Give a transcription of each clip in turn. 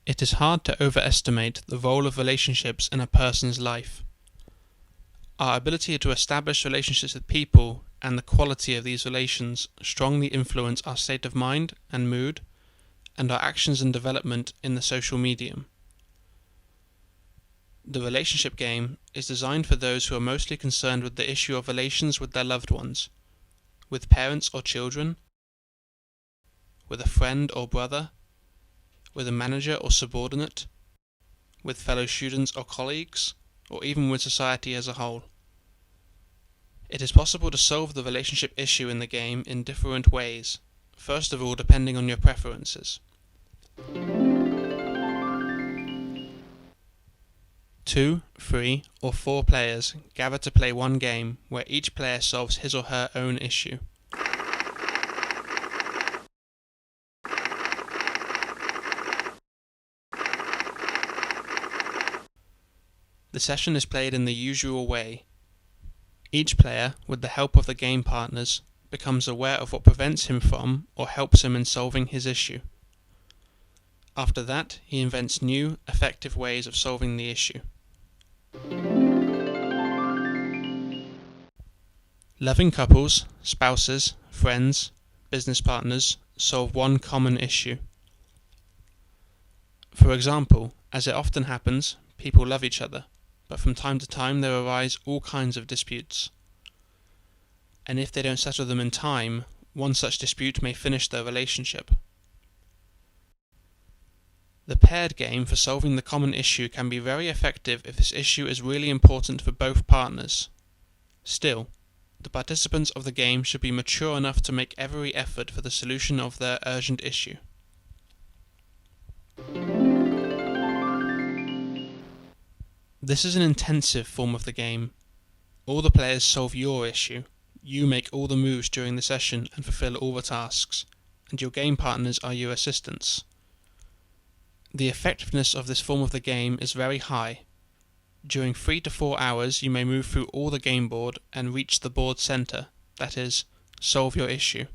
It is hard to overestimate the role of relationships in a person's life. Our ability to establish relationships with people and the quality of these relations strongly influence our state of mind and mood, and our actions and development in the social medium. The relationship game is designed for those who are mostly concerned with the issue of relations with their loved ones, with parents or children, with a friend or brother, with a manager or subordinate, with fellow students or colleagues, or even with society as a whole. It is possible to solve the relationship issue in the game in different ways, first of all depending on your preferences. 2, 3, or 4 players gather to play one game where each player solves his or her own issue. The session is played in the usual way. Each player, with the help of the game partners, becomes aware of what prevents him from or helps him in solving his issue. After that, he invents new, effective ways of solving the issue. Loving couples, spouses, friends, business partners solve one common issue. For example, as it often happens, people love each other, but from time to time there arise all kinds of disputes. And if they don't settle them in time, one such dispute may finish their relationship. The paired game for solving the common issue can be very effective if this issue is really important for both partners. Still, the participants of the game should be mature enough to make every effort for the solution of their urgent issue. This is an intensive form of the game. All the players solve your issue. You make all the moves during the session and fulfill all the tasks, and your game partners are your assistants. The effectiveness of this form of the game is very high. During 3 to 4 hours you may move through all the game board and reach the board center, that is, solve your issue.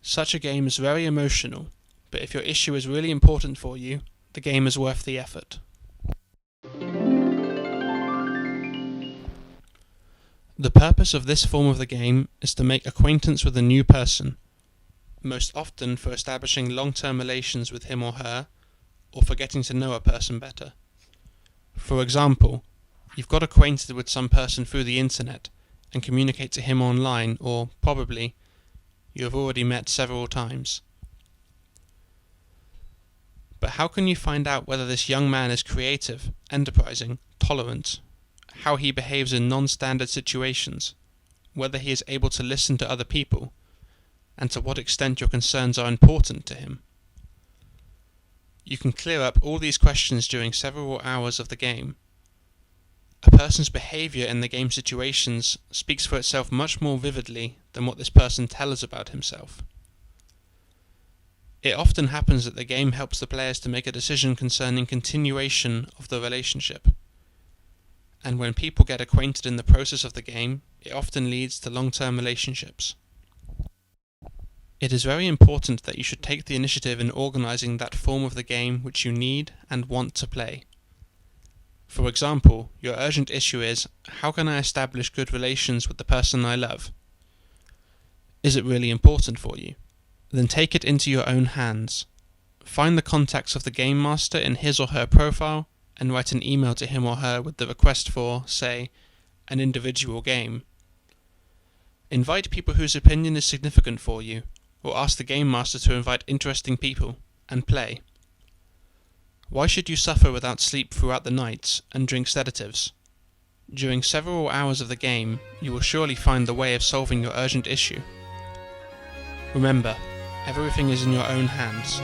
Such a game is very emotional, but if your issue is really important for you, the game is worth the effort. The purpose of this form of the game is to make acquaintance with a new person, most often for establishing long-term relations with him or her, or for getting to know a person better. For example, you've got acquainted with some person through the internet and communicate to him online, or probably you have already met several times. But how can you find out whether this young man is creative, enterprising, tolerant, how he behaves in non-standard situations, whether he is able to listen to other people, and to what extent your concerns are important to him? You can clear up all these questions during several hours of the game. A person's behavior in the game situations speaks for itself much more vividly than what this person tells us about himself. It often happens that the game helps the players to make a decision concerning continuation of the relationship. And when people get acquainted in the process of the game, it often leads to long-term relationships. It is very important that you should take the initiative in organizing that form of the game which you need and want to play. For example, your urgent issue is, how can I establish good relations with the person I love? Is it really important for you? Then take it into your own hands. Find the contacts of the game master in his or her profile and write an email to him or her with the request for, say, an individual game. Invite people whose opinion is significant for you, or ask the game master to invite interesting people, and play. Why should you suffer without sleep throughout the nights and drink sedatives? During several hours of the game, you will surely find the way of solving your urgent issue. Remember, everything is in your own hands.